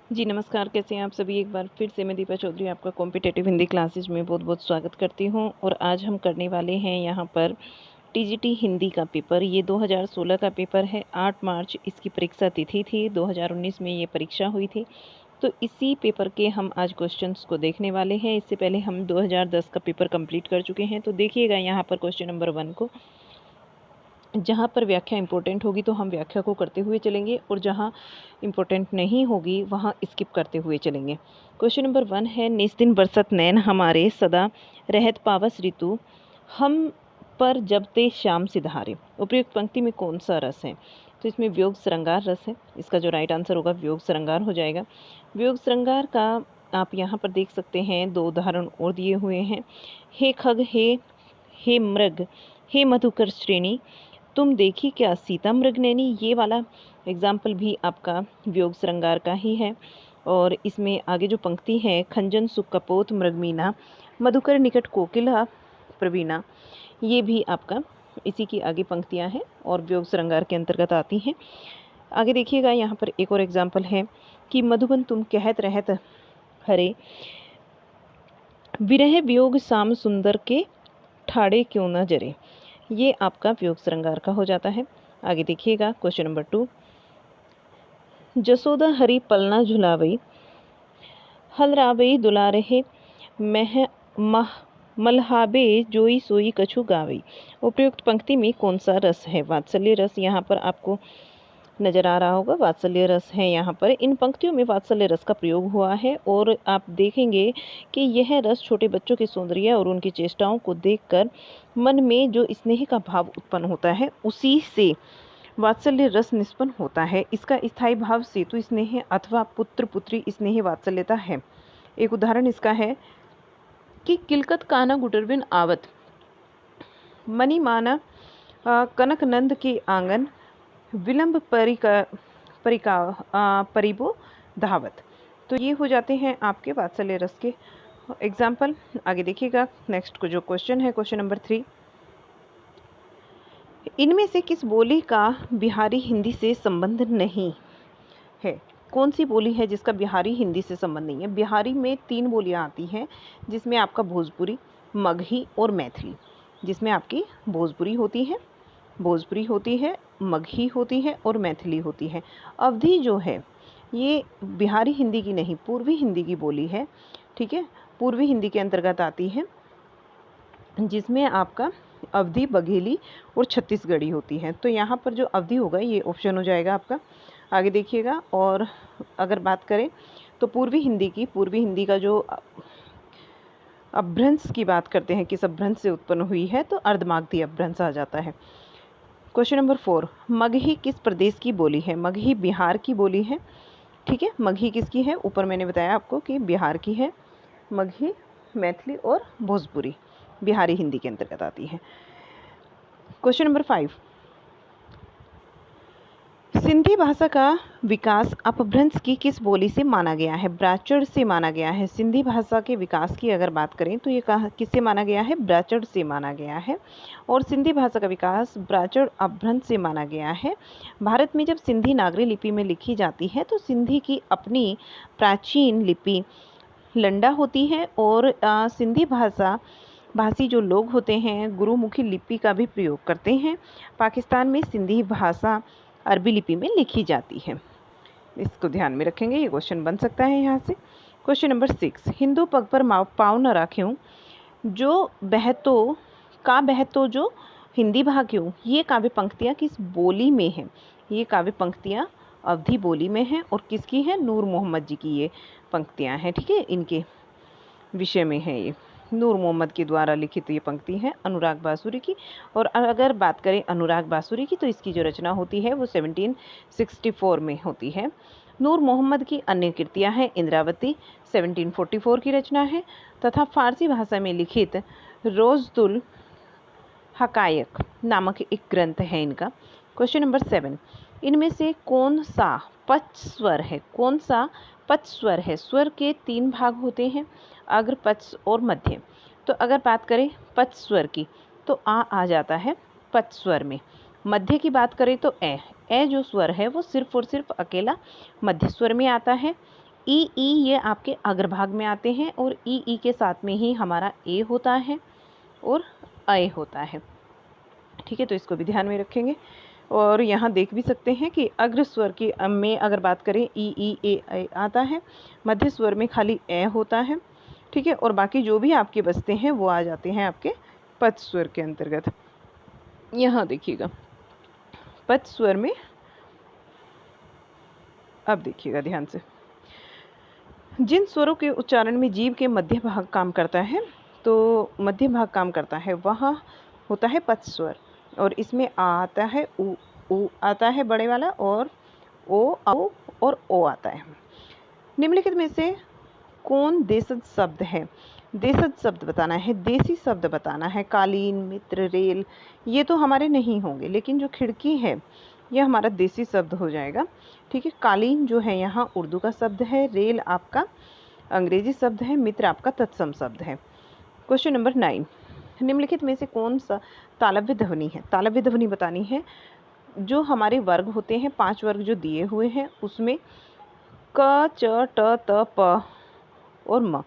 जी नमस्कार, कैसे हैं आप सभी। एक बार फिर से मैं दीपा चौधरी आपका कॉम्पिटिटिव हिंदी क्लासेज में बहुत बहुत स्वागत करती हूं। और आज हम करने वाले हैं यहां पर टीजीटी हिंदी का पेपर। ये 2016 का पेपर है। 8 मार्च इसकी परीक्षा तिथि थी। 2019 में ये परीक्षा हुई थी। तो इसी पेपर के हम आज क्वेश्चंस को देखने वाले हैं। इससे पहले हम 2010 का पेपर कंप्लीट कर चुके हैं। तो देखिएगा यहाँ पर क्वेश्चन नंबर 1 को। जहाँ पर व्याख्या इंपॉर्टेंट होगी तो हम व्याख्या को करते हुए चलेंगे, और जहाँ इंपॉर्टेंट नहीं होगी वहाँ स्किप करते हुए चलेंगे। क्वेश्चन नंबर 1 है, निस दिन बरसत नैन हमारे, सदा रहत पावस ऋतु, हम पर जब ते श्याम सिधारे। उपयुक्त पंक्ति में कौन सा रस है? तो इसमें वियोग श्रृंगार रस है। इसका जो राइट आंसर होगा वियोग श्रृंगार हो जाएगा। वियोग श्रृंगार का आप यहाँ पर देख सकते हैं 2 उदाहरण और दिए हुए हैं। हे खग, हे मृग, हे मधुकर श्रेणी, तुम देखी क्या सीता मृगनैनी। ये वाला एग्जाम्पल भी आपका वियोग श्रृंगार का ही है। और इसमें आगे जो पंक्ति है, खंजन सुख कपोत मृगमीना, मधुकर निकट कोकिला प्रवीणा, ये भी आपका इसी की आगे पंक्तियां हैं और वियोग श्रृंगार के अंतर्गत आती हैं। आगे देखिएगा, यहाँ पर एक और एग्जाम्पल है कि मधुबन तुम कहत रहत हरे, विरह वियोग शाम सुंदर के, ठाड़े क्यों न जरे। ये आपका वियोग श्रृंगार का हो जाता है। आगे देखिएगा क्वेश्चन नंबर 2, जसोदा हरी पलना झुलावई, हलरावई दुलारे मह मह मलहाबे जोई सोई कछु गावई। उपयुक्त पंक्ति में कौन सा रस है? वात्सल्य रस यहाँ पर आपको नजर आ रहा होगा। वात्सल्य रस है यहाँ पर। इन पंक्तियों में वात्सल्य रस का प्रयोग हुआ है, और आप देखेंगे कि यह रस छोटे बच्चों के सौंदर्य और उनकी चेष्टाओं को देखकर मन में जो स्नेह का भाव उत्पन्न होता है, उसी से वात्सल्य रस निष्पन्न होता है। इसका स्थायी भाव सेतु स्नेह अथवा पुत्र पुत्री स्नेह वात्सल्यता है। एक उदाहरण इसका है कि किलकत काना गुटरबिन आवत, मनी माना कनक नंद के आंगन, विलंब परिबो धावत। तो ये हो जाते हैं आपके वात्सल्य रस के एग्जाम्पल। आगे देखिएगा नेक्स्ट को जो क्वेश्चन है, क्वेश्चन नंबर 3, इनमें से किस बोली का बिहारी हिंदी से संबंध नहीं है? कौन सी बोली है जिसका बिहारी हिंदी से संबंध नहीं है? बिहारी में 3 बोलियां आती हैं, जिसमें आपका भोजपुरी, मगही और मैथिली। जिसमें आपकी भोजपुरी होती है, मगही होती है और मैथिली होती है। अवधी जो है ये बिहारी हिंदी की नहीं, पूर्वी हिंदी की बोली है। ठीक है, पूर्वी हिंदी के अंतर्गत आती है, जिसमें आपका अवधी, बघेली और छत्तीसगढ़ी होती है। तो यहाँ पर जो अवधी होगा ये ऑप्शन हो जाएगा आपका। आगे देखिएगा, और अगर बात करें तो पूर्वी हिंदी का जो अपभ्रंश की बात करते हैं, किस अपभ्रंश से उत्पन्न हुई है, तो अर्धमागधी अपभ्रंश आ जाता है। क्वेश्चन नंबर 4, मगही किस प्रदेश की बोली है? मगही बिहार की बोली है। ठीक है, मगही किसकी है? ऊपर मैंने बताया आपको कि बिहार की है। मगही, मैथिली और भोजपुरी बिहारी हिंदी के अंतर्गत आती है। क्वेश्चन नंबर 5, सिंधी भाषा का विकास अपभ्रंश की किस बोली से माना गया है? ब्राचड़ से माना गया है। सिंधी भाषा के विकास की अगर बात करें तो ये किससे माना गया है? ब्राचड़ से माना गया है। और सिंधी भाषा का विकास ब्राचड़ अपभ्रंश से माना गया है। भारत में जब सिंधी नागरी लिपि में लिखी जाती है तो सिंधी की अपनी प्राचीन लिपि लंडा होती है, और सिंधी भाषी जो लोग होते हैं गुरुमुखी लिपि का भी प्रयोग करते हैं। पाकिस्तान में सिंधी भाषा अरबी लिपि में लिखी जाती है। इसको ध्यान में रखेंगे, ये क्वेश्चन बन सकता है यहाँ से। क्वेश्चन नंबर 6, हिंदू पग पर पाँव न राख्यूं, जो बहतो जो हिंदी भाग्यों। ये काव्य पंक्तियाँ किस बोली में हैं? ये काव्य पंक्तियाँ अवधी बोली में हैं, और किसकी है? नूर मोहम्मद जी की ये पंक्तियाँ हैं। ठीक है, इनके विषय में है ये। नूर मोहम्मद के द्वारा लिखित ये पंक्ति है अनुराग बासुरी की। और अगर बात करें अनुराग बासुरी की तो इसकी जो रचना होती है वो 1764 में होती है। नूर मोहम्मद की अन्य कृतियाँ हैं इंद्रावती 1744 की रचना है, तथा फारसी भाषा में लिखित रोज़दुल हकायक नामक एक ग्रंथ है इनका। क्वेश्चन नंबर 7, इनमें से कौन सा पच स्वर है? कौन सा पच स्वर है? स्वर के 3 भाग होते हैं, अग्र, पच और मध्य। तो अगर बात करें पच स्वर की तो आ जाता है पच स्वर में। मध्य की बात करें तो ए जो स्वर है वो सिर्फ और सिर्फ अकेला मध्य स्वर में आता है। ई ये आपके अग्रभाग में आते हैं और ई के साथ में ही हमारा ए होता है और अय होता है। ठीक है, तो इसको भी ध्यान में रखेंगे। और यहाँ देख भी सकते हैं कि अग्र स्वर की में अगर बात करें ई ए आता है, मध्य स्वर में खाली ए होता है। ठीक है, और बाकी जो भी आपके बचते हैं वो आ जाते हैं आपके पद स्वर के अंतर्गत। यहाँ देखिएगा पद स्वर में, अब देखिएगा ध्यान से, जिन स्वरों के उच्चारण में जीभ के मध्य भाग काम करता है, तो मध्य भाग काम करता है वहाँ होता है पद स्वर, और इसमें आ आता है, उ आता है बड़े वाला, और ओ और ओ आता है। निम्नलिखित में से कौन देशज शब्द है? देशज शब्द बताना है, देसी शब्द बताना है। कालीन, मित्र, रेल ये तो हमारे नहीं होंगे, लेकिन जो खिड़की है यह हमारा देसी शब्द हो जाएगा। ठीक है, कालीन जो है यहाँ उर्दू का शब्द है, रेल आपका अंग्रेजी शब्द है, मित्र आपका तत्सम शब्द है। क्वेश्चन नंबर 9, निम्नलिखित में से कौन सा तालव्य ध्वनि है? तालव्य ध्वनि बतानी है। जो हमारे वर्ग होते हैं, 5 वर्ग जो दिए हुए हैं, उसमें क, च, ट, त, प और म,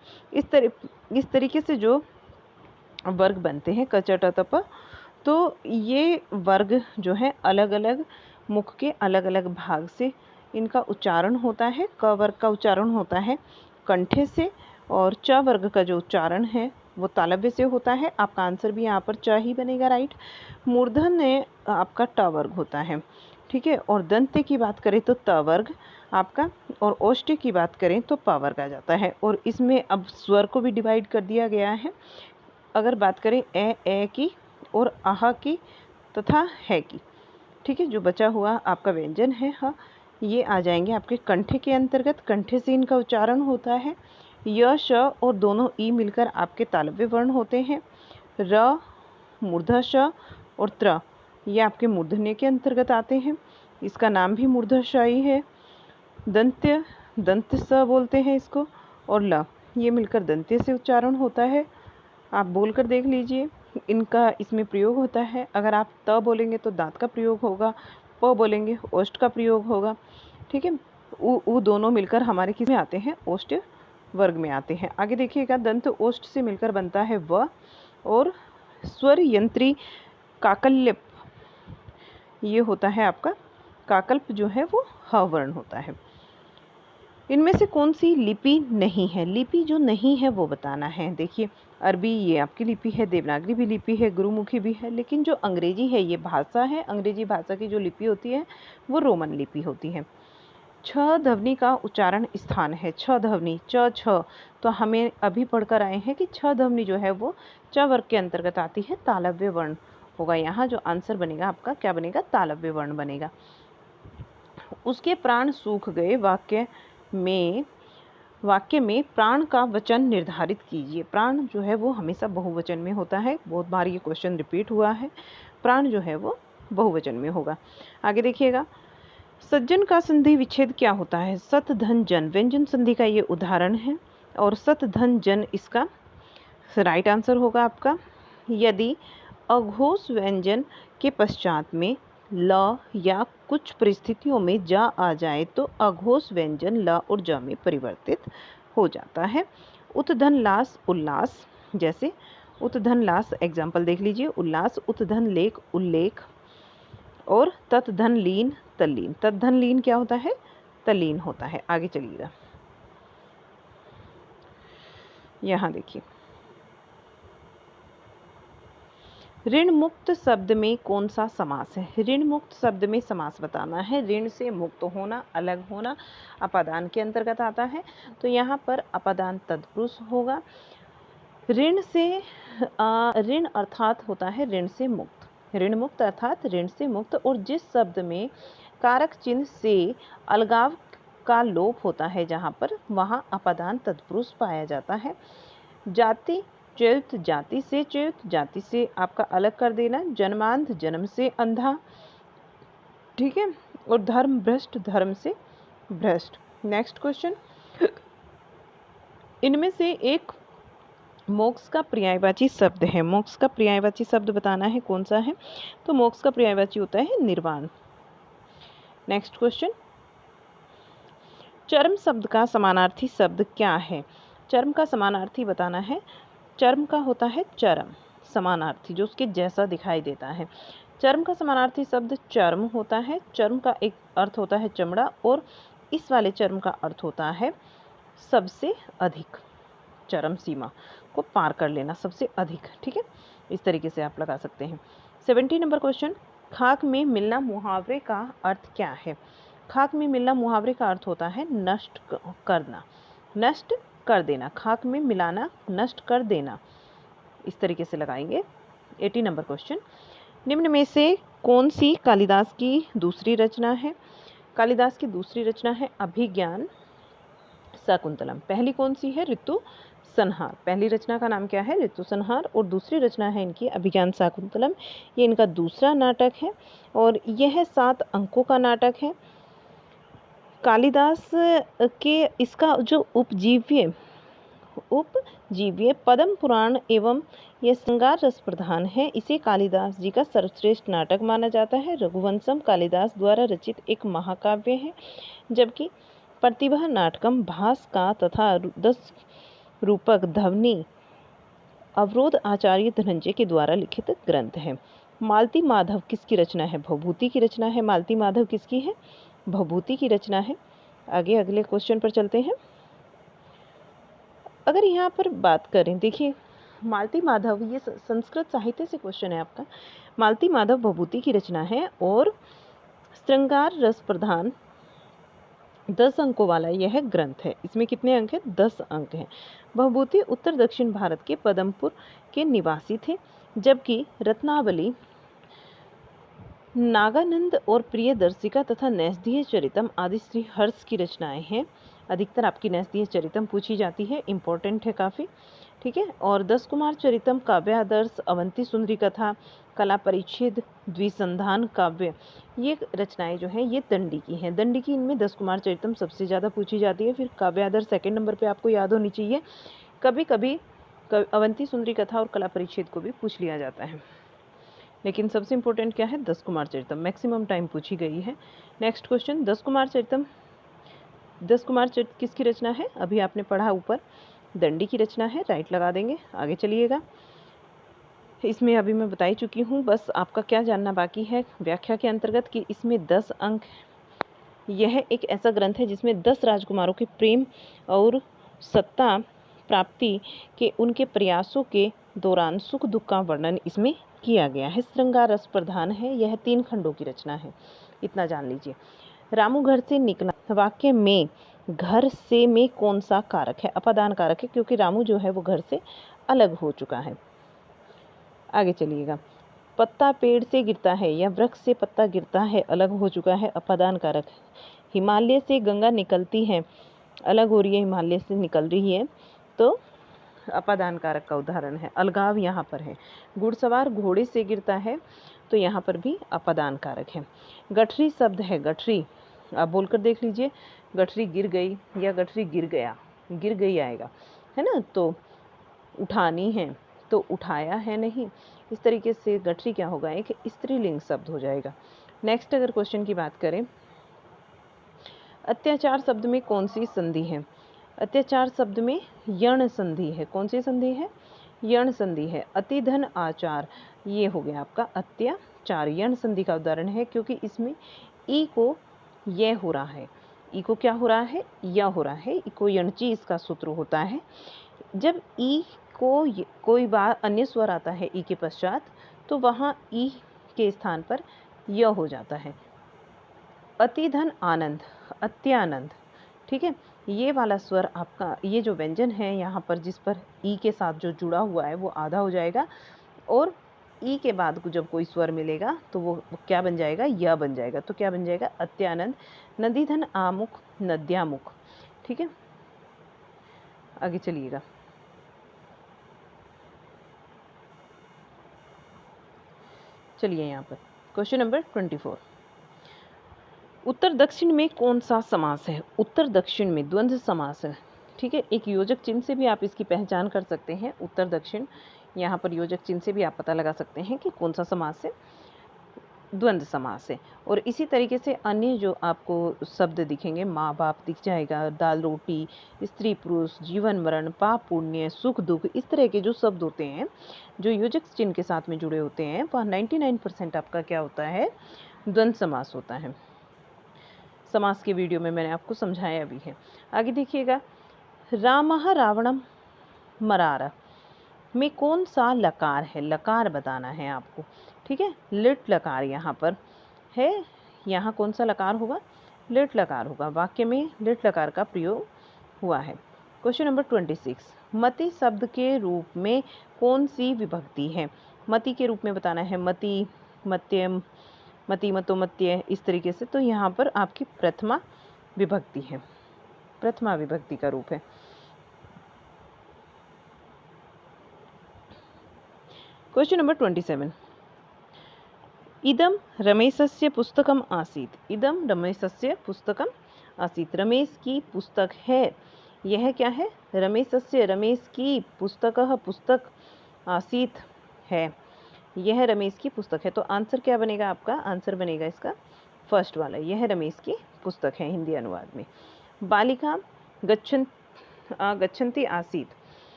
इस तरीके से जो वर्ग बनते हैं, क, च, ट, त, प, तो ये वर्ग जो है अलग अलग मुख के अलग अलग भाग से इनका उच्चारण होता है। क वर्ग का उच्चारण होता है कंठे से, और च वर्ग का जो उच्चारण है वो तालव्य से होता है। आपका आंसर भी यहाँ पर च ही बनेगा, राइट। मूर्धन्य आपका ट वर्ग होता है। ठीक है, और दंत्य की बात करें तो त वर्ग आपका, और ओष्ठ्य की बात करें तो प वर्ग आ जाता है। और इसमें अब स्वर को भी डिवाइड कर दिया गया है। अगर बात करें ए की और आह की तथा है की, ठीक है, जो बचा हुआ आपका व्यंजन है हाँ, ये आ जाएंगे आपके कंठे के अंतर्गत। कंठे से इनका उच्चारण होता है। य, श और दोनों ई मिलकर आपके तालव्य वर्ण होते हैं। र, मूर्धा श और त्र ये आपके मूर्धन्य के अंतर्गत आते हैं। इसका नाम भी मूर्धाशाई है। दंत्य, दंत स बोलते हैं इसको, और ल ये मिलकर दंत्य से उच्चारण होता है। आप बोलकर देख लीजिए, इनका इसमें प्रयोग होता है। अगर आप त बोलेंगे तो दांत का प्रयोग होगा, प बोलेंगे ओष्ठ का प्रयोग होगा। ठीक है, उ दोनों मिलकर हमारे किस में आते हैं? ओष्ठ वर्ग में आते हैं। आगे देखिएगा, दंत ओष्ठ से मिलकर बनता है व, और स्वर यंत्री काकल्यप ये होता है आपका, काकल्प जो है वो ह वर्ण होता है। इनमें से कौन सी लिपि नहीं है? लिपि जो नहीं है वो बताना है। देखिए, अरबी ये आपकी लिपि है, देवनागरी भी लिपि है, गुरुमुखी भी है, लेकिन जो अंग्रेजी है ये भाषा है। अंग्रेजी भाषा की जो लिपि होती है वो रोमन लिपि होती है। छ ध्वनि का उच्चारण स्थान है। छ ध्वनि, च, छ, तो हमें अभी पढ़कर आए हैं कि छ ध्वनि जो है वो च वर्ग के अंतर्गत आती है, तालव्य वर्ण होगा। यहाँ जो आंसर बनेगा आपका क्या बनेगा? तालव्य वर्ण बनेगा। उसके प्राण सूख गए वाक्य में प्राण का वचन निर्धारित कीजिए। प्राण जो है वो हमेशा बहुवचन में होता है। बहुत बार ये क्वेश्चन रिपीट हुआ है। प्राण जो है वो बहुवचन में होगा। आगे देखिएगा, सज्जन का संधि विच्छेद क्या होता है? सत धन जन व्यंजन संधि का ये उदाहरण है, और सत धन जन इसका राइट आंसर होगा आपका। यदि अघोष व्यंजन के पश्चात में ल या कुछ परिस्थितियों में जा आ जाए तो अघोष व्यंजन ल और ज में परिवर्तित हो जाता है। उत्धन लास उल्लास, जैसे उत्धन लास एग्जाम्पल देख लीजिए, उल्लास, उत्धन लेख उल्लेख, और तत्धन लीन तल्लीन। तत्धन लीन क्या होता है? तल्लीन होता है। आगे चलिएगा, यहाँ देखिए, ऋण मुक्त शब्द में कौन सा समास है? ऋण मुक्त शब्द में समास बताना है। ऋण से मुक्त होना, अलग होना अपादान के अंतर्गत आता है, तो यहाँ पर अपादान तत्पुरुष होगा। ऋण से ऋण अर्थात होता है ऋण से मुक्त, ऋण मुक्त अर्थात ऋण से मुक्त। और जिस शब्द में कारक चिन्ह से अलगाव का लोप होता है जहाँ पर, वहाँ अपादान तत्पुरुष पाया जाता है। जाति च्युत, जाति से च्युत, जाति से आपका अलग कर देना। जन्मांध, जन्म से अंधा, ठीक है, और धर्म भ्रष्ट, धर्म से भ्रष्ट। नेक्स्ट क्वेश्चन, इनमें से एक मोक्ष का पर्यायवाची शब्द है। मोक्ष का पर्यायवाची शब्द बताना है, कौन सा है? तो मोक्ष का पर्यायवाची होता है निर्वाण। नेक्स्ट क्वेश्चन, चर्म शब्द का समानार्थी शब्द क्या है? चर्म का समानार्थी बताना है। चर्म का होता है चरम, समानार्थी जो उसके जैसा दिखाई देता है। चर्म का समानार्थी शब्द चर्म होता है। चर्म का एक अर्थ होता है चमड़ा और इस वाले चर्म का अर्थ होता है सबसे अधिक, चरम सीमा को पार कर लेना, सबसे अधिक। ठीक है, इस तरीके से आप लगा सकते हैं। 70 नंबर क्वेश्चन, खाक में मिलना मुहावरे का अर्थ क्या है? खाक में मिलना मुहावरे का अर्थ होता है नष्ट करना, नष्ट कर देना। खाक में मिलाना, नष्ट कर देना, इस तरीके से लगाएंगे। 80 नंबर क्वेश्चन, निम्न में से कौन सी कालिदास की दूसरी रचना है? कालिदास की दूसरी रचना है अभिज्ञान शाकुंतलम। पहली कौन सी है? ऋतु संहार। पहली रचना का नाम क्या है? ऋतु संहार। और दूसरी रचना है इनकी अभिज्ञान शाकुंतलम। ये इनका दूसरा नाटक है और यह 7 अंकों का नाटक है। कालिदास के इसका जो उपजीव्य पद्म पुराण एवं यह श्रृंगार रस प्रधान है, इसे कालिदास जी का सर्वश्रेष्ठ नाटक माना जाता है। रघुवंशम कालिदास द्वारा रचित एक महाकाव्य है, जबकि प्रतिभा नाटकम भास का तथा 10 रूपक ध्वनि अवरोध आचार्य धनंजय के द्वारा लिखित ग्रंथ है। मालती माधव किसकी रचना है? भवभूति की रचना है। मालती माधव किसकी है? भवभूति की रचना है। आगे अगले क्वेश्चन पर चलते हैं। अगर यहाँ पर बात करें, देखिए मालती माधव, ये संस्कृत साहित्य से क्वेश्चन है आपका। मालती माधव भवभूति की रचना है और श्रृंगार रस प्रधान 10 अंकों वाला यह ग्रंथ है। इसमें कितने अंक हैं? 10 अंक हैं। भवभूति उत्तर दक्षिण भारत के पदमपुर के निवासी थे, जबकि रत्नावली नागानंद और प्रियदर्शिका तथा नैषधीय चरितम आदि श्री हर्ष की रचनाएं हैं। अधिकतर आपकी नैषधीय चरितम पूछी जाती है, इम्पोर्टेंट है काफ़ी। ठीक है, और 10 कुमार चरितम, काव्यादर्श, अवंती सुंदरी कथा, कला परिच्छेद, द्विसंधान काव्य, ये रचनाएं जो हैं ये दंडी की हैं। दंडी की इनमें 10 कुमार चरितम सबसे ज़्यादा पूछी जाती है। फिर काव्यादर्श सेकंड नंबर पे आपको याद होनी चाहिए। कभी कभी अवंती सुंदरी कथा और कला परिच्छेद को भी पूछ लिया जाता है, लेकिन सबसे इंपॉर्टेंट क्या है? 10 कुमार चरितम, मैक्सिमम टाइम पूछी गई है। नेक्स्ट क्वेश्चन, 10 कुमार चरितम, 10 कुमार चरित किसकी रचना है? अभी आपने पढ़ा ऊपर, दंडी की रचना है, राइट लगा देंगे। आगे चलिएगा, इसमें अभी मैं बता ही चुकी हूँ, बस आपका क्या जानना बाकी है व्याख्या के अंतर्गत कि इसमें 10 अंक। यह एक ऐसा ग्रंथ है जिसमें 10 राजकुमारों के प्रेम और सत्ता प्राप्ति के उनके प्रयासों के दौरान सुख दुख का वर्णन इसमें किया गया है। श्रृंगार रस प्रधान है, यह 3 खंडों की रचना है, इतना जान लीजिए। रामू घर से निकला, वाक्य में घर से में कौन सा कारक है? अपादान कारक है, क्योंकि रामू जो है वो घर से अलग हो चुका है। आगे चलिएगा, पत्ता पेड़ से गिरता है या वृक्ष से पत्ता गिरता है, अलग हो चुका है, अपादान कारक। हिमालय से गंगा निकलती है, अलग हो रही है, हिमालय से निकल रही है, तो अपादान कारक का उदाहरण है, अलगाव यहाँ पर है। घुड़सवार घोड़े से गिरता है, तो यहाँ पर भी अपादान कारक है। गठरी शब्द है, गठरी आप बोलकर देख लीजिए, गठरी गिर गई या गठरी गिर गया, गिर गई आएगा, है ना, तो उठानी है, तो उठाया है नहीं। इस तरीके से गठरी क्या होगा? एक स्त्रीलिंग शब्द हो जाएगा। नेक्स्ट अगर क्वेश्चन की बात करें, अत्याचार शब्द में कौन सी संधि है? अत्याचार शब्द में यण संधि है। कौन सी संधि है? यण संधि है। अतिधन आचार, ये हो गया आपका अत्याचार, यण संधि का उदाहरण है, क्योंकि इसमें ई को यह हो रहा है, ई को क्या हो रहा है? या हो रहा है, ई को यणची इसका सूत्र होता है। जब ई को कोई बार अन्य स्वर आता है ई के पश्चात, तो वहाँ ई के स्थान पर य हो जाता है। अतिधन आनंद, अत्यानंद, ठीक है, ये वाला स्वर आपका, ये जो व्यंजन है यहाँ पर जिस पर ई के साथ जो जुड़ा हुआ है वो आधा हो जाएगा, और ई के बाद जब कोई स्वर मिलेगा तो वो क्या बन जाएगा? या बन जाएगा। तो क्या बन जाएगा? अत्यानंद। नदीधन आमुख, नद्यामुख, ठीक है। आगे चलिएगा, चलिए यहाँ पर क्वेश्चन नंबर 24, उत्तर दक्षिण में कौन सा समास है? उत्तर दक्षिण में द्वंद्व समास है, ठीक है। एक योजक चिन्ह से भी आप इसकी पहचान कर सकते हैं। उत्तर दक्षिण, यहाँ पर योजक चिन्ह से भी आप पता लगा सकते हैं कि कौन सा समास है। द्वंद्व समास है। और इसी तरीके से अन्य जो आपको शब्द दिखेंगे, माँ बाप दिख जाएगा, दाल रोटी, स्त्री पुरुष, जीवन मरण, पाप पुण्य, सुख दुख, इस तरह के जो शब्द होते हैं जो योजक चिन्ह के साथ में जुड़े होते हैं, वह 99% आपका क्या होता है, द्वंद्व समास होता है। समास के वीडियो में मैंने आपको समझाया भी है। आगे देखिएगा, रामः रावणम मरार में कौन सा लकार है, लकार बताना है आपको, ठीक है। लिट लकार यहाँ पर है, यहाँ कौन सा लकार होगा, लिट लकार होगा। वाक्य में लिट लकार का प्रयोग हुआ है। क्वेश्चन नंबर 26, मति शब्द के रूप में कौन सी विभक्ति है। मति के रूप में बताना है, मति, मत्य, मति, मतो, मत्य, इस तरीके से। तो यहाँ पर आपकी प्रथमा विभक्ति है, प्रथमा विभक्ति का रूप है। क्वेश्चन नंबर 27, इदम रमेशस्य पुस्तकम आसीत, इदम रमेशस्य पुस्तकम आसीत, रमेश की पुस्तक है। यह क्या है, रमेशस्य, रमेश की, पुस्तकः, पुस्तक, आसीत है, यह रमेश की पुस्तक है। तो आंसर क्या बनेगा आपका, आंसर बनेगा इसका फर्स्ट वाला, यह रमेश की पुस्तक है हिंदी अनुवाद में। बालिका गच्छन्ति आसीत,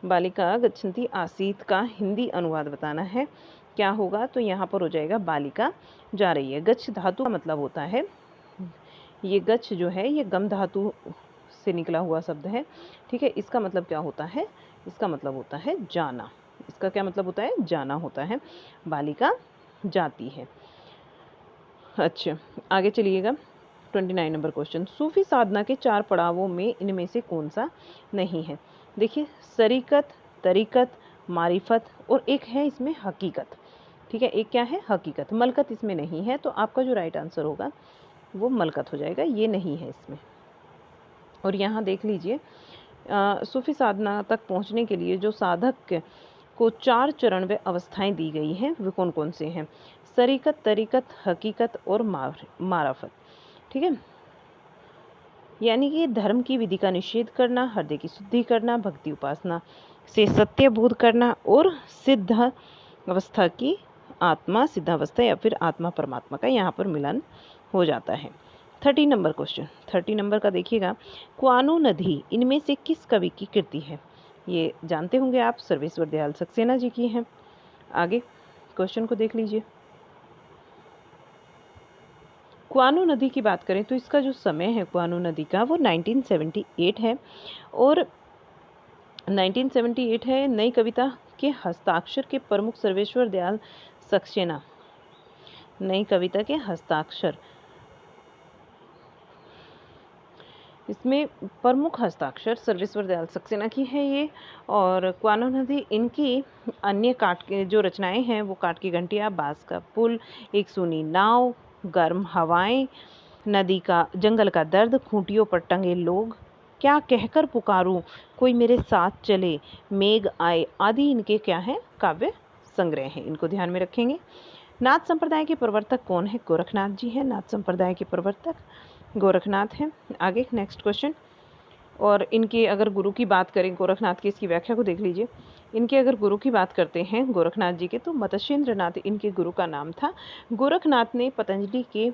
बालिका गच्छन्ति आसीत का हिंदी अनुवाद बताना है, क्या होगा, तो यहाँ पर हो जाएगा बालिका जा रही है। गच्छ धातु का मतलब होता है, ये गच्छ जो है ये गम धातु से निकला हुआ शब्द है, ठीक है। इसका मतलब क्या होता है, इसका मतलब होता है जाना, इसका क्या मतलब होता है, जाना होता है, बालिका जाती है। अच्छा आगे चलिएगा, 29 नंबर क्वेश्चन, सूफी साधना के 4 पड़ावों में इनमें से कौन सा नहीं है। देखिए, सरीकत, तरीकत, मारिफत और एक है इसमें हकीकत, ठीक है। एक क्या है, हकीकत। मलकत इसमें नहीं है, तो आपका जो राइट आंसर होगा वो मलकत हो जाएगा, ये नहीं है इसमें। और यहाँ देख लीजिए, सूफी साधना तक पहुँचने के लिए जो साधक को 4 चरण व अवस्थाएं दी गई हैं, वे कौन कौन से हैं, सरीकत, तरीकत, हकीकत और मारफत, ठीक है। यानी कि धर्म की विधि का निषेध करना, हृदय की शुद्धि करना, भक्ति उपासना से सत्य बोध करना और सिद्ध अवस्था की आत्मा, सिद्धावस्था या फिर आत्मा परमात्मा का यहाँ पर मिलन हो जाता है। 30 नंबर क्वेश्चन, 30 नंबर का देखिएगा, क्वानो नदी इनमें से किस कवि की कृति है। ये जानते होंगे आप, सर्वेश्वर दयाल सक्सेना जी की हैं। आगे क्वेश्चन को देख लीजिए, क्वानो नदी की बात करें तो इसका जो समय है क्वानो नदी का वो 1978 है, और 1978 है। नई कविता के हस्ताक्षर के प्रमुख सर्वेश्वर दयाल सक्सेना, नई कविता के हस्ताक्षर, इसमें प्रमुख हस्ताक्षर सर्वेश्वर दयाल सक्सेना की है ये। और क्वानो नदी, इनकी अन्य काट के जो रचनाएं हैं वो काट की घंटियाँ, बांस का पुल, एक सूनी नाव, गर्म हवाएं, नदी का, जंगल का दर्द, खूंटियों पर टंगे लोग, क्या कहकर पुकारूं, कोई मेरे साथ चले, मेघ आए, आदि इनके क्या हैं, काव्य संग्रह हैं। इनको ध्यान में रखेंगे। नाथ संप्रदाय के प्रवर्तक कौन है, गोरखनाथ जी हैं, नाथ संप्रदाय के प्रवर्तक गोरखनाथ हैं। आगे नेक्स्ट क्वेश्चन, और इनके अगर गुरु की बात करें गोरखनाथ की, इसकी व्याख्या को देख लीजिए। इनके अगर गुरु की बात करते हैं गोरखनाथ जी के, तो मत्स्येंद्र नाथ इनके गुरु का नाम था। गोरखनाथ ने पतंजलि के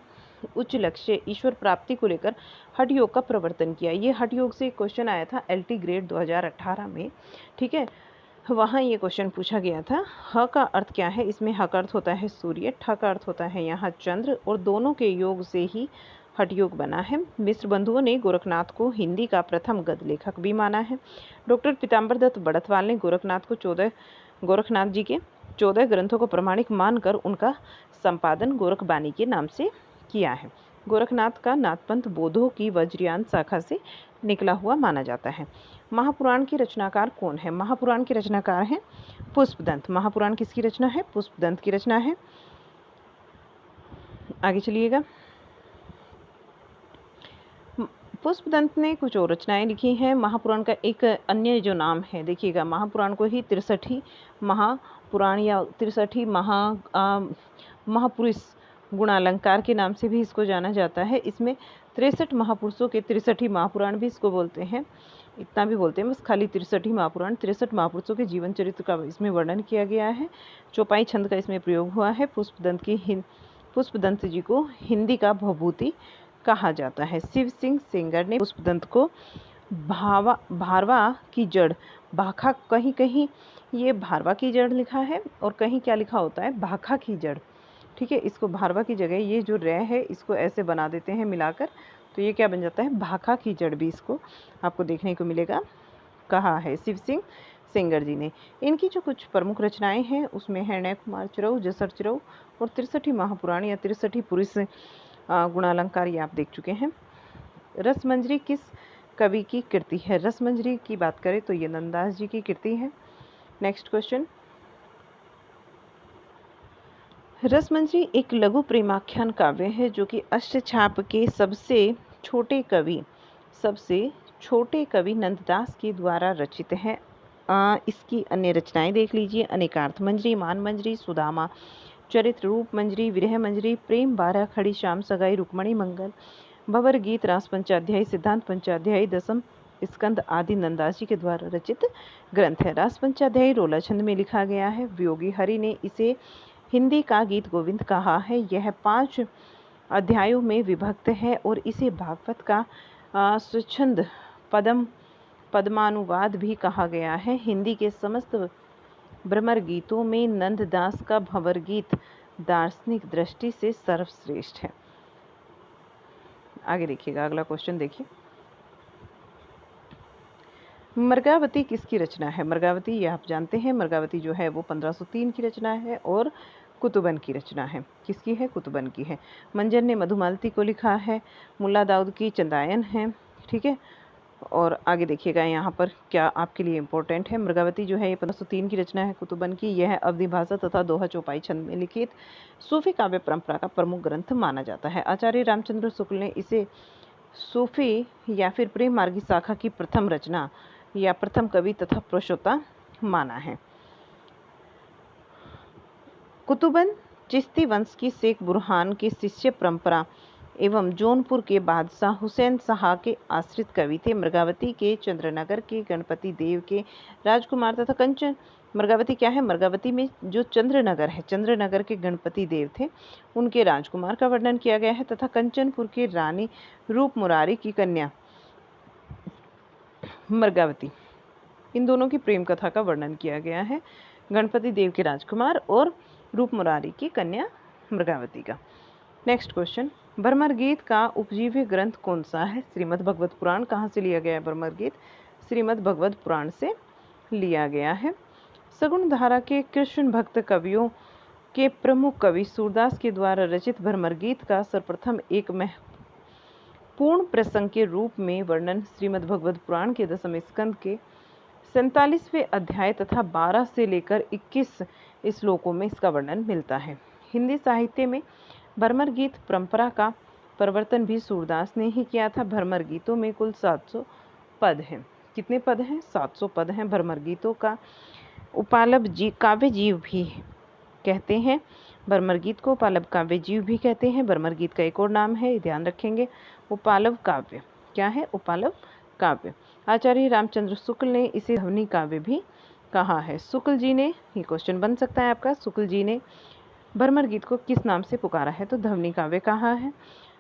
उच्च लक्ष्य ईश्वर प्राप्ति को लेकर हठ योग का प्रवर्तन किया। ये हठ योग से क्वेश्चन आया था LT ग्रेड 2018 में, ठीक है। वहाँ ये क्वेश्चन पूछा गया था। ह का अर्थ क्या है, इसमें ह का अर्थ होता है सूर्य, ठ का अर्थ होता है यहाँ चंद्र, और दोनों के योग से ही हठ योग बना है। मिश्र बंधुओं ने गोरखनाथ को हिंदी का प्रथम गद्य लेखक भी माना है। डॉक्टर पीताम्बर दत्त बड़थवाल ने गोरखनाथ जी के 14 ग्रंथों को प्रमाणिक मानकर उनका संपादन गोरखबानी के नाम से किया है। गोरखनाथ का नाथपंथ बोधों की वज्रयान शाखा से निकला हुआ माना जाता है। महापुराण के रचनाकार कौन है, महापुराण के रचनाकार हैं पुष्पदंत। महापुराण किसकी रचना है, पुष्पदंत की रचना है। आगे चलिएगा, पुष्पदंत ने कुछ और रचनाएं लिखी हैं। महापुराण का एक अन्य जो नाम है, देखिएगा, महापुराण को ही 63 महापुराण या 63 महापुरुष गुणालंकार के नाम से भी इसको जाना जाता है। इसमें 63 महापुरुषों के 63 महापुराण भी इसको बोलते हैं, इतना भी बोलते हैं बस, खाली 63 महापुराण, 63 महापुरुषों के जीवन चरित्र का इसमें वर्णन किया गया है। चौपाई छंद का इसमें प्रयोग हुआ है। पुष्पदंत की पुष्पदंत जी को हिंदी का भभूति कहा जाता है? शिव सिंह सेंगर ने पुष्पदंत को भारवा की जड़, भाखा, कहीं कहीं ये भारवा की जड़ लिखा है और कहीं क्या लिखा होता है, भाखा की जड़। ठीक है, इसको भारवा की जगह ये जो रे है इसको ऐसे बना देते हैं मिलाकर, तो ये क्या बन जाता है, भाखा की जड़ भी इसको आपको देखने को मिलेगा, कहा है शिव सिंह सेंगर जी ने। इनकी जो कुछ प्रमुख रचनाएं हैं उसमें है नय कुमार चरऊ, जसर चरऊ और 63 महापुराण या 63 पुरुष गुणालंकार, ये आप देख चुके हैं। रसमंजरी किस कवि की कृति है? रसमंजरी की बात करें तो ये नंददास जी की कृति है। नेक्स्ट क्वेश्चन, रसमंजरी एक लघु प्रेमाख्यान काव्य है जो कि अष्टछाप के सबसे छोटे कवि नंददास के द्वारा रचित है। इसकी अन्य रचनाएं देख लीजिए, अनेकार्थ मंजरी, मान मंजरी, सुदामा चरित्र, रूप मंजरी, विरह मंजरी, प्रेम 12 खड़ी, श्याम सगाई, रुक्मणी मंगल, भंवर गीत, रास पंचाध्यायी, सिद्धांत पंचाध्यायी, दसम स्कंद आदि नंददास जी के द्वारा रचित ग्रंथ है। रास पंचाध्यायी रोला छंद में लिखा गया है। वियोगी हरि ने इसे हिंदी का गीत गोविंद कहा है। यह 5 अध्यायों में विभक्त है और इसे भागवत का स्वच्छंद पद्मानुवाद भी कहा गया है। हिंदी के समस्त भ्रमर गीतों में नंददास का भंवर गीत दार्शनिक दृष्टि से सर्वश्रेष्ठ है। आगे देखिएगा, अगला क्वेश्चन देखिए, मृगावती किसकी रचना है? मृगावती ये आप जानते हैं, मृगावती जो है वो 1503 की रचना है और कुतुबन की रचना है। किसकी है? कुतुबन की है। मंजन ने मधुमालती को लिखा है। मुल्ला दाऊद की चंदायन है। ठीक है, और आगे देखिएगा यहाँ पर क्या आपके लिए इम्पोर्टेंट है। मृगावती जो है ये 1503 की रचना है कुतुबन की। यह अवधि भाषा तथा दोहा चौपाई छंद में लिखित सूफी काव्य परंपरा का प्रमुख ग्रंथ माना जाता है। आचार्य रामचंद्र शुक्ल ने इसे सूफी या फिर प्रेम मार्गी शाखा की प्रथम रचना या प्रथम कवि तथा प्रोशोता माना है। कुतुबन चिश्ती वंश की शेख बुरहान की शिष्य परंपरा एवं जौनपुर के बादशाह हुसैन शाह के आश्रित कवि थे। मृगावती के चंद्रनगर के गणपति देव के राजकुमार तथा कंचन, मृगावती क्या है? मृगावती में जो चंद्रनगर है, चंद्रनगर के गणपति देव थे, उनके राजकुमार का वर्णन किया गया है तथा कंचनपुर की रानी रूप मुरारी की कन्या मृगावती, इन दोनों की प्रेम कथा का वर्णन किया गया है। गणपति देव के राजकुमार और रूप मुरारी की कन्या मृगावती का। नेक्स्ट क्वेश्चन, भ्रमर गीत का उपजीव्य ग्रंथ कौन सा है? श्रीमद् भगवत पुराण। कहाँ से लिया गया है भ्रमर गीत? श्रीमद् भगवत पुराण से लिया गया है। सगुण धारा के कृष्ण भक्त कवियों के प्रमुख कवि सूरदास के द्वारा रचित भ्रमर गीत का सर्वप्रथम एक पूर्ण प्रसंग के रूप में वर्णन श्रीमद् भगवत पुराण के 10वें स्कंद के 47वें अध्याय तथा 12 से लेकर 21 श्लोकों में इसका वर्णन मिलता है। हिंदी साहित्य में भ्रमर गीत परंपरा का प्रवर्तन भी सूरदास ने ही किया था। भ्रमर गीतों में कुल 700 पद हैं। कितने पद हैं? 700 पद हैं। भ्रमर गीतों का उपालभ काव्य जीव भी कहते हैं। भ्रमर गीत को उपालभ काव्य जीव भी कहते हैं। भ्रमर गीत का एक और नाम है, ध्यान रखेंगे, उपालभ काव्य। क्या है? उपालभ काव्य। आचार्य रामचंद्र शुक्ल ने इसे ध्वनि काव्य भी कहा है। शुक्ल जी ने, ये क्वेश्चन बन सकता है आपका, शुक्ल जी ने भ्रमर गीत को किस नाम से पुकारा है? तो ध्वनि काव्य कहा है।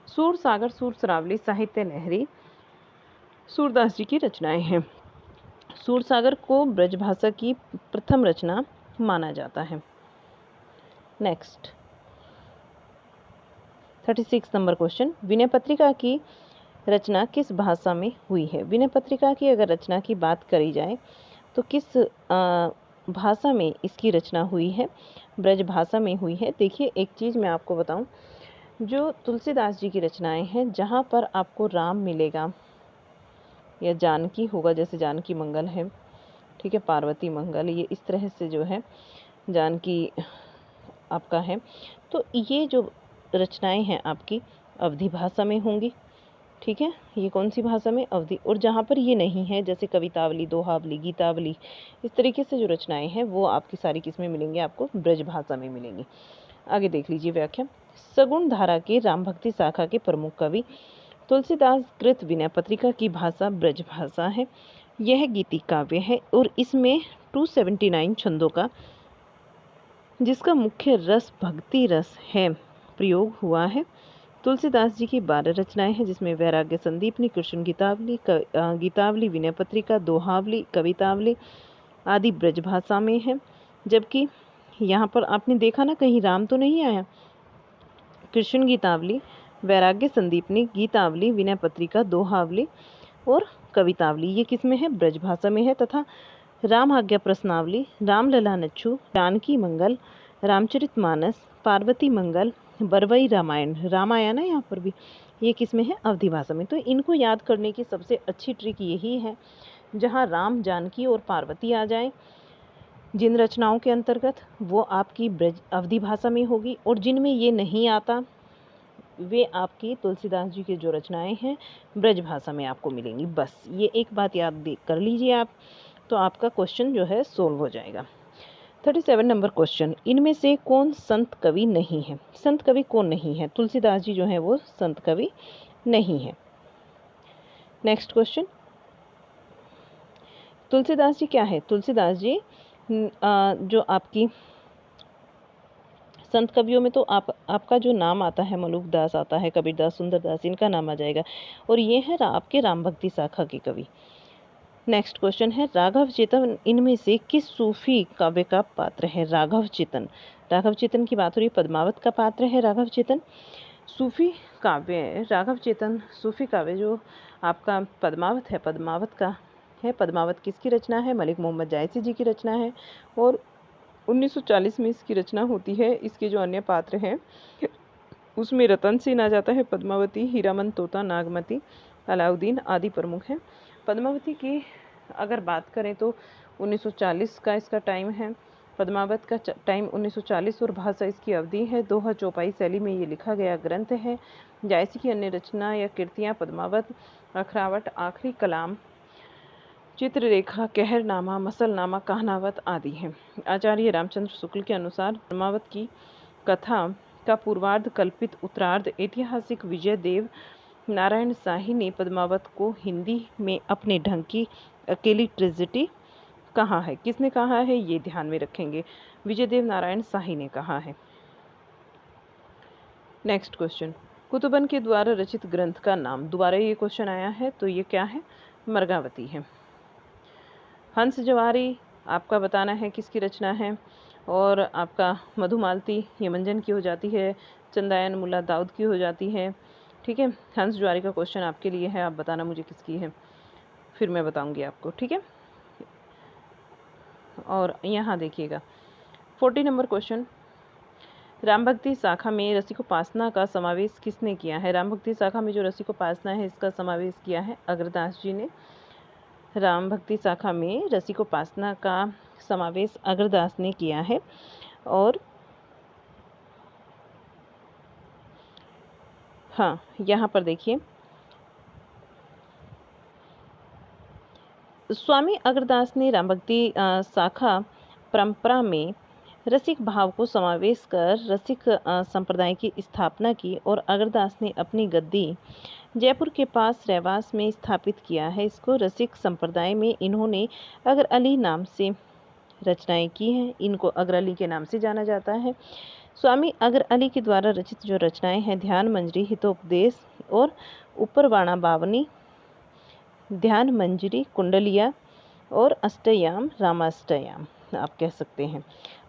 सूर सागर, सूर सरावली, साहित्य लहरी सूरदास जी की रचनाएं हैं। सूर सागर को ब्रजभाषा की प्रथम रचना माना जाता है। Next 36 number question, Vinay Patrika की रचना किस भाषा में हुई है? विनय पत्रिका की अगर रचना की बात करी जाए तो किस भाषा में इसकी रचना हुई है? ब्रज भाषा में हुई है। देखिए एक चीज़ मैं आपको बताऊं, जो तुलसीदास जी की रचनाएं हैं जहां पर आपको राम मिलेगा या जानकी होगा, जैसे जानकी मंगल है, ठीक है, पार्वती मंगल, ये इस तरह से जो है जानकी आपका है, तो ये जो रचनाएं हैं आपकी अवधी भाषा में होंगी। ठीक है, ये कौन सी भाषा में? अवधी। और जहाँ पर ये नहीं है, जैसे कवितावली, दोहावली, गीतावली, इस तरीके से जो रचनाएं हैं वो आपकी सारी किस में मिलेंगी? आपको ब्रज भाषा में मिलेंगी। आगे देख लीजिए व्याख्या। सगुण धारा के राम भक्ति शाखा के प्रमुख कवि तुलसीदास कृत विनय पत्रिका की भाषा ब्रज भाषा है। यह गीति काव्य है और इसमें 279 छंदों का, जिसका मुख्य रस भक्ति रस है, प्रयोग हुआ है। तुलसीदास जी की 12 रचनाएं हैं, जिसमें वैराग्य संदीपनी, कृष्ण गीतावली, गीतावली, विनय पत्रिका, दोहावली, कवितावली आदि ब्रजभाषा में है। जबकि यहाँ पर आपने देखा ना, कहीं राम तो नहीं आया। कृष्ण गीतावली, वैराग्य संदीपनी, गीतावली, विनय पत्रिका, दोहावली और कवितावली ये किस में है? ब्रजभाषा में है। तथा राम आज्ञा प्रश्नावली, राम लला नच्छू, जानकी मंगल, रामचरितमानस, पार्वती मंगल, बरवई रामायण, राम आया ना यहाँ पर भी, ये किस में है? अवधी भाषा में। तो इनको याद करने की सबसे अच्छी ट्रिक यही है, जहाँ राम, जानकी और पार्वती आ जाए जिन रचनाओं के अंतर्गत, वो आपकी ब्रज अवधी भाषा में होगी, और जिनमें ये नहीं आता वे आपकी तुलसीदास जी की जो रचनाएं हैं ब्रज भाषा में आपको मिलेंगी। बस ये एक बात याद कर लीजिए आप, तो आपका क्वेश्चन जो है सोल्व हो जाएगा। 37 नंबर क्वेश्चन, इनमें से कौन संत कवि नहीं है? संत कवि कौन नहीं है? तुलसीदास जी जो है वो संत कवि नहीं है। नेक्स्ट क्वेश्चन, तुलसीदास जी क्या है? तुलसीदास जी जो आपकी संत कवियों में तो आपका जो नाम आता है, मलुक दास आता है, कबीरदास, सुंदरदास, इनका नाम आ जाएगा, और ये है आपके राम भक्ति शाखा के कवि। नेक्स्ट क्वेश्चन है, राघव चेतन इनमें से किस सूफी काव्य का पात्र है? राघव चेतन, राघव चेतन की बात हो रही है, पद्मावत का पात्र है राघव चेतन। सूफी काव्य, राघव चेतन सूफी काव्य जो आपका पद्मावत है, पद्मावत का है। पद्मावत किसकी रचना है? मलिक मोहम्मद जायसी जी की रचना है, और 1940 में इसकी रचना होती है। इसके जो अन्य पात्र हैं उसमें रतन सेन आ जाता है, पद्मावती, हीरामन तोता, नागमती, अलाउद्दीन आदि प्रमुख हैं। पद्मावती की अगर बात करें तो 1940 का इसका टाइम है, पद्मावत का टाइम 1940 और भाषा इसकी अवधि है। दोहा चौपाई शैली में ये लिखा गया ग्रंथ है। जायसी की अन्य रचना या कृतियाँ पद्मावत, अखरावट, आखिरी कलाम, चित्ररेखा, कहरनामा, मसलनामा, कहानावत आदि हैं। आचार्य रामचंद्र शुक्ल के अनुसार पद्मावत की कथा का पूर्वार्ध कल्पित, उत्तरार्ध ऐतिहासिक। विजय देव नारायण शाही ने पद्मावत को हिंदी में अपने ढंग की अकेली ट्रेजेडी कहा है। किसने कहा है? ये ध्यान में रखेंगे, विजय देव नारायण शाही ने कहा है। नेक्स्ट क्वेश्चन, कुतुबन के द्वारा रचित ग्रंथ का नाम। दोबारा ये क्वेश्चन आया है, तो ये क्या है? मर्गावती है। हंस जवारी आपका बताना है किसकी रचना है, और आपका मधुमालती यमंजन की हो जाती है, चंदायन मुल्ला दाऊद की हो जाती है। ठीक है, हंस जवारी का क्वेश्चन आपके लिए है, आप बताना मुझे किसकी है, फिर मैं बताऊंगी आपको। ठीक है, और यहाँ देखिएगा 40 नंबर क्वेश्चन, राम भक्ति शाखा में रसिकोपासना का समावेश किसने किया है? राम भक्ति शाखा में जो रसिकोपासना है इसका समावेश किया है अग्रदास जी ने। राम भक्ति शाखा में रसिकोपासना का समावेश अग्रदास ने किया है। और हाँ, यहाँ पर देखिए, स्वामी अग्रदास ने राम भक्ति शाखा परंपरा में रसिक भाव को समावेश कर रसिक संप्रदाय की स्थापना की, और अग्रदास ने अपनी गद्दी जयपुर के पास रहवास में स्थापित किया है। इसको रसिक संप्रदाय में इन्होंने अगर अली नाम से रचनाएं की हैं, इनको अगर अली के नाम से जाना जाता है। स्वामी अगर अली के द्वारा रचित जो रचनाएं हैं, ध्यान मंजरी, हितोपदेश और उपरवाणा बावनी, ध्यान मंजरी, कुंडलिया और अष्टयाम, रामाष्टयाम आप कह सकते हैं।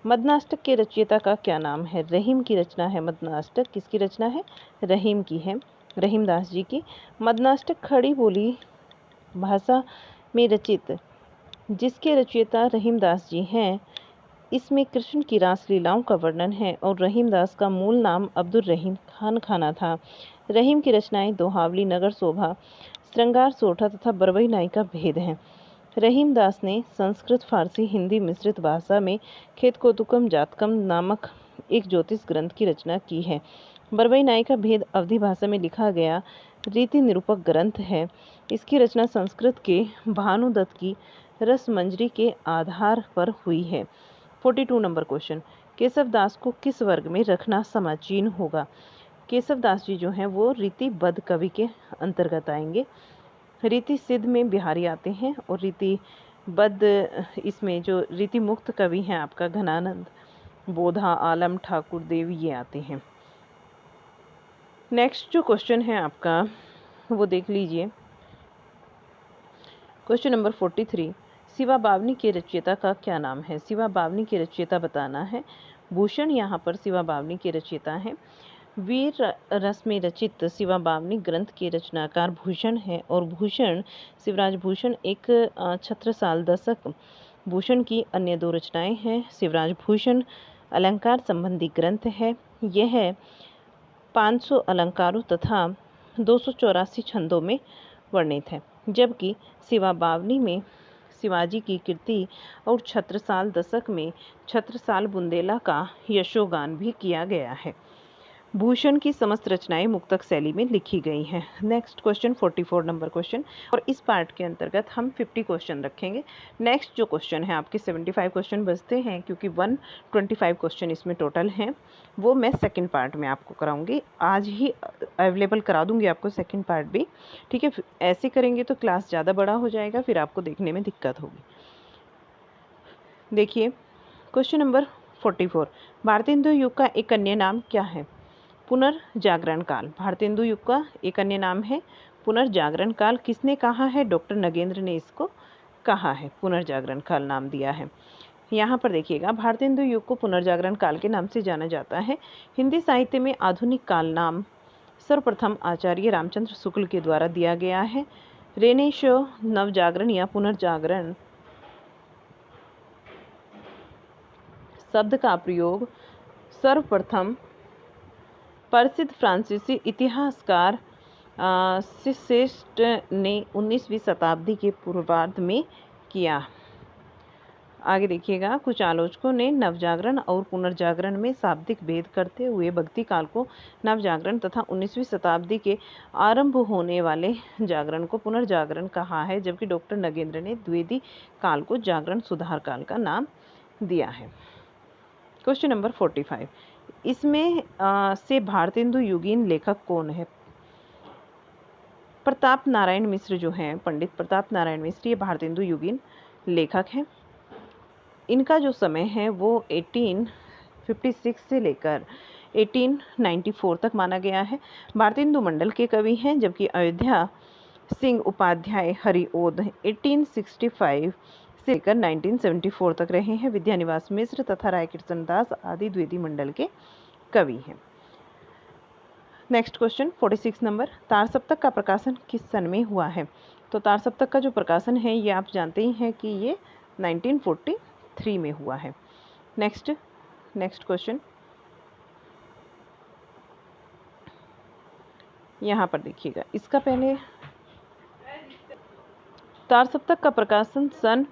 मदनाष्टक के रचयिता का क्या नाम है? रहीम की रचना है मदनाष्टक। किसकी रचना है? रहीम की है, रहीमदास जी की। मदनाष्टक खड़ी बोली भाषा में रचित, जिसके रचयिता रहीमदास जी हैं। इसमें कृष्ण की रासलीलाओं का वर्णन है, और रहीमदास का मूल नाम अब्दुल रहीम खान खाना था। रहीम की रचनाएं दोहावली, नगर शोभा, श्रृंगार सोठा तथा बरवई नाई का भेद है। रहीमदास ने संस्कृत, फारसी, हिंदी मिश्रित भाषा में खेतकोतुकम जातकम नामक एक ज्योतिष ग्रंथ की रचना की है। बरवई नाई का भेद अवधी भाषा में लिखा गया रीति निरूपक ग्रंथ है। इसकी रचना संस्कृत के भानुदत्त की रसमंजरी के आधार पर हुई है। 42 नंबर क्वेश्चन, केशव दास को किस वर्ग में रखना समीचीन होगा? केशव दास जी जो हैं वो रीतिबद्ध कवि के अंतर्गत आएंगे। रीति सिद्ध में बिहारी आते हैं, और रीतिबद्ध इसमें जो रीति मुक्त कवि हैं आपका घनानंद, बोधा, आलम, ठाकुर देव ये आते हैं। नेक्स्ट जो क्वेश्चन है आपका वो देख लीजिए। क्वेश्चन नंबर 43, शिवा बावनी के रचयिता का क्या नाम है? शिवा बावनी के रचयिता बताना है। भूषण यहाँ पर शिवा बावनी के रचयिता हैं। वीर रस में रचित शिवा बावनी ग्रंथ के रचनाकार भूषण है और भूषण शिवराज भूषण एक छत्रसाल दशक भूषण की अन्य दो रचनाएं हैं। शिवराज भूषण अलंकार संबंधी ग्रंथ है। यह 500 अलंकारों तथा 284 छंदों में वर्णित है, जबकि शिवा बावनी में शिवाजी की कीर्ति और छत्रसाल दशक में छत्रसाल बुंदेला का यशोगान भी किया गया है। भूषण की समस्त रचनाएं मुक्तक शैली में लिखी गई हैं। नेक्स्ट क्वेश्चन 44 नंबर क्वेश्चन, और इस पार्ट के अंतर्गत हम 50 क्वेश्चन रखेंगे। नेक्स्ट जो क्वेश्चन है आपके 75 क्वेश्चन बचते हैं, क्योंकि 125 क्वेश्चन इसमें टोटल हैं, वो मैं सेकंड पार्ट में आपको कराऊंगी। आज ही अवेलेबल करा दूंगी आपको सेकंड पार्ट भी, ठीक है। ऐसे करेंगे तो क्लास ज़्यादा बड़ा हो जाएगा, फिर आपको देखने में दिक्कत होगी। देखिए क्वेश्चन नंबर 44, भारतेंदु युग का एक अन्य नाम क्या है? पुनर्जागरण काल। भारतेंदु युग का एक अन्य नाम है पुनर्जागरण काल। किसने कहा है? डॉक्टर नगेंद्र ने इसको कहा है, पुनर्जागरण काल नाम दिया है। यहाँ पर देखिएगा, भारतेंदु युग को पुनर्जागरण काल के नाम से जाना जाता है। हिंदी साहित्य में आधुनिक काल नाम सर्वप्रथम आचार्य रामचंद्र शुक्ल के द्वारा दिया गया है। रेनेशो नवजागरण या पुनर्जागरण शब्द का प्रयोग सर्वप्रथम प्रसिद्ध फ्रांसीसी इतिहासकार सिसेस्ट ने 19वीं शताब्दी के पूर्वार्ध में किया। आगे देखिएगा, कुछ आलोचकों ने नवजागरण और पुनर्जागरण में शाब्दिक भेद करते हुए भक्ति काल को नवजागरण तथा 19वीं शताब्दी के आरंभ होने वाले जागरण को पुनर्जागरण कहा है, जबकि डॉक्टर नगेंद्र ने द्विवेदी काल को जागरण सुधार काल का नाम दिया है। क्वेश्चन नंबर 45, इसमें से भारतेंदु युगीन लेखक कौन है? प्रताप नारायण मिश्र जो हैं, पंडित प्रताप नारायण मिश्र, ये भारतेंदु युगीन लेखक हैं। इनका जो समय है वो 1856 से लेकर 1894 तक माना गया है। भारतेंदु मंडल के कवि हैं, जबकि अयोध्या सिंह उपाध्याय हरिओद 1865 से लेकर 1974 तक रहे हैं। विद्यानिवास मिश्र तथा राय कृष्ण दास आदि द्विवेदी मंडल के कवि हैं। नेक्स्ट क्वेश्चन 46 नंबर, तार सप्तक का प्रकाशन किस सन में हुआ है? तो तार सप्तक का जो प्रकाशन है ये आप जानते ही हैं कि ये 1943 में हुआ है। नेक्स्ट क्वेश्चन यहाँ पर देखिएगा, इसका पहले तार सप्तक का प्रकाशन सन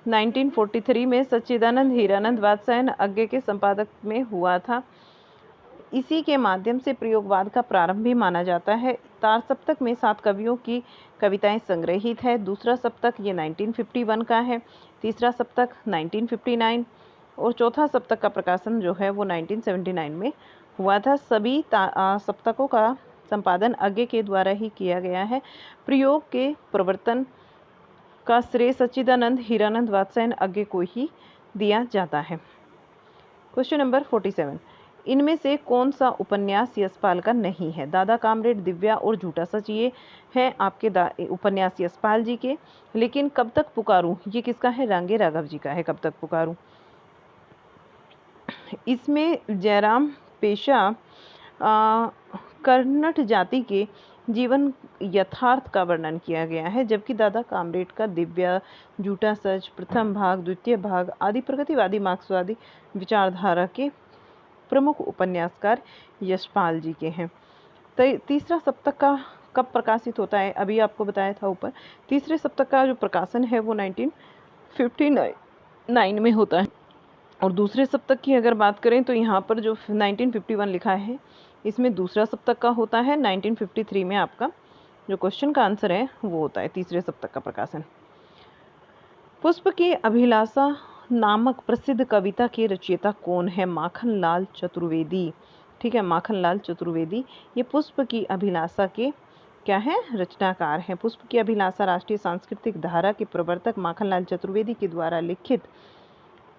1943 में सच्चिदानंद हीरानंद वात्स्यायन अज्ञे के संपादक में हुआ था। इसी के माध्यम से प्रयोगवाद का प्रारंभ भी माना जाता है। तार सप्तक में 7 कवियों की कविताएं संग्रहित है। दूसरा सप्तक ये 1951 का है, तीसरा सप्तक 1959 और चौथा सप्तक का प्रकाशन जो है वो 1979 में हुआ था। सभी सप्तकों का संपादन अज्ञे के द्वारा ही किया गया है। प्रयोग के प्रवर्तन का श्रेय सच्चिदानंद हीरानंद वात्स्यायन अज्ञे को ही दिया जाता है। क्वेश्चन नंबर 47, इनमें से कौन सा उपन्यास यशपाल का नहीं है? दादा कामरेड, दिव्या और झूठा सच ये हैं आपके उपन्यास यशपाल जी के। लेकिन कब तक पुकारूं ये किसका है? रांगे राघव जी का है, कब तक पुकारूं। इसमें जयराम पेशा कर्नट जाति के जीवन यथार्थ का वर्णन किया गया है, जबकि दादा कामरेड का दिव्या, झूठा सच, प्रथम भाग, द्वितीय भाग आदि प्रगतिवादी मार्क्सवादी विचारधारा के प्रमुख उपन्यासकार यशपाल जी के हैं। तीसरा सप्तक का कब प्रकाशित होता है? अभी आपको बताया था ऊपर। तीसरे सप्तक का जो प्रकाशन है वो 1959 में होता है। और दूसरे सप्तक की अगर बात करें तो यहाँ पर जो 1951 लिखा है, इसमें दूसरा सप्तक का होता है। 1953 में आपका जो क्वेश्चन का आंसर है वो होता है तीसरे सप्तक का प्रकाशन। पुष्प की अभिलाषा नामक प्रसिद्ध कविता के रचयिता कौन है? माखनलाल चतुर्वेदी, ठीक है, माखनलाल चतुर्वेदी ये पुष्प की अभिलाषा के क्या है? रचनाकार हैं। पुष्प की अभिलाषा राष्ट्रीय सांस्कृतिक धारा के प्रवर्तक माखनलाल चतुर्वेदी के द्वारा लिखित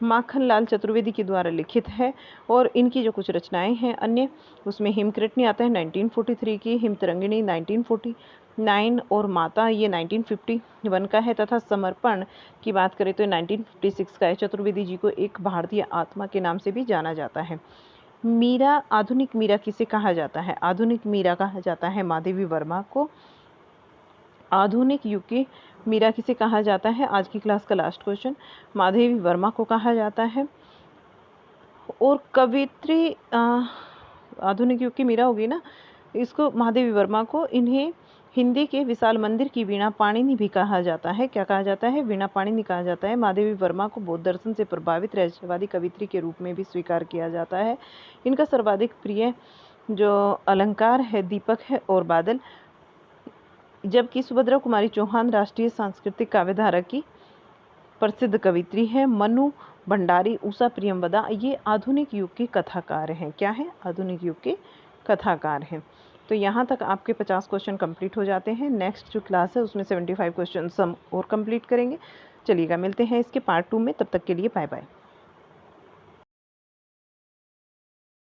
माखन लाल चतुर्वेदी के द्वारा लिखित है। और इनकी जो कुछ रचनाएं हैं अन्य, उसमें हिमकृतनी आता है 1943 की, हिमतरंगिणी 1949 और माता ये 1951 का है, तथा समर्पण की बात करें तो 1956 का है। चतुर्वेदी जी को एक भारतीय आत्मा के नाम से भी जाना जाता है। मीरा, आधुनिक मीरा किसे कहा जाता है? आधुनिक मीरा कहा जाता है महादेवी वर्मा को। आधुनिक युग की मीरा किसे कहा जाता है? आज की क्लास का लास्ट क्वेश्चन, महादेवी वर्मा को कहा जाता है। और कवित्री, आधुनिक युग की मीरा होगी ना, इसको महादेवी वर्मा को, इन्हें हिंदी के विशाल मंदिर की वीणा पाणिनि भी कहा जाता है। क्या कहा जाता है? वीणा पाणिनि कहा जाता है। महादेवी वर्मा को बौद्ध दर्शन से प्रभावित रहस्यवादी कवित्री के रूप में भी स्वीकार किया जाता है। इनका सर्वाधिक प्रिय जो अलंकार है दीपक है और बादल। जबकि सुभद्रा कुमारी चौहान राष्ट्रीय सांस्कृतिक काव्यधारा की प्रसिद्ध कवित्री है। मनु भंडारी, उषा प्रियंवदा ये आधुनिक युग के कथाकार हैं। क्या है? आधुनिक युग के कथाकार हैं। तो यहाँ तक आपके 50 क्वेश्चन कंप्लीट हो जाते हैं। नेक्स्ट जो क्लास है उसमें 75 क्वेश्चन हम और कंप्लीट करेंगे। चलिएगा, मिलते हैं इसके पार्ट 2 में। तब तक के लिए बाय बाय।